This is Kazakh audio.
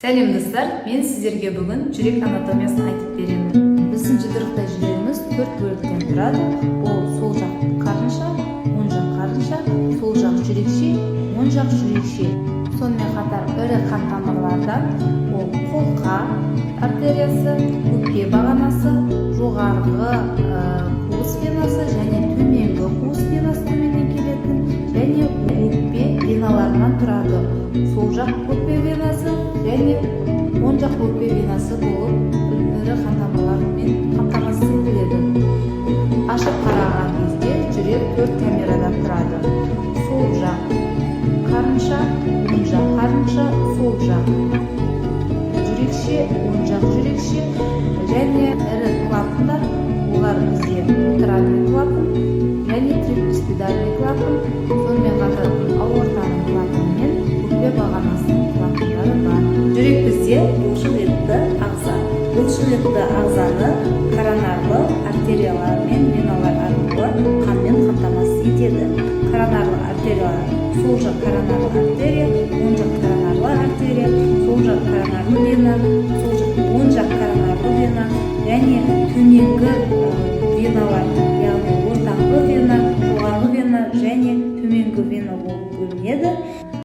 Сәлем достар, мен сіздерге бүгін жүрек анатомиясын айтып беремін. Біздің жұдырықтай жүрегіміз 4 бөліктен тұрады. Ол сол жақ қарынша, оң жақ қарынша, сол жақ жүрекше, оң жақ жүрекше. Сонымен қатар ірі қан тамырлардан ол қолқа артериясы, өкпе бағанасы, жоғарғы қуыс венасы және төменгі қуыс венасы төменнен келетін және өкпе веналарынан тұрады. Сол жақ өкпе венасы және оң жақ өкпе венасы болып ірі қан тамырларымен қамтамасыз етіледі. Ашып қараған кезде жүрек 4 камерадан тұрады. Сол жақ қарынша, оң жақ қарынша, сол жақ жүрекше, оң жақ жүрекше және ірі клапандар, олар бізде утральный клапан және трикуспидальный клапан, сонымен қатар аортаның клапаны мен өкпе бағанасының клапандары бар. Жүрек бізде бұлшықетті ағза. Бұлшықетті ағзаны коронарлы артериялар мен веналар арқылы қанмен қамтамасыз етеді. Коронарлы артериялар сол жақ коронарлы артерия, оң жақ коронарлы артерия, сол жақ коронарлы вена, оң жақ коронарлы вена және төменгі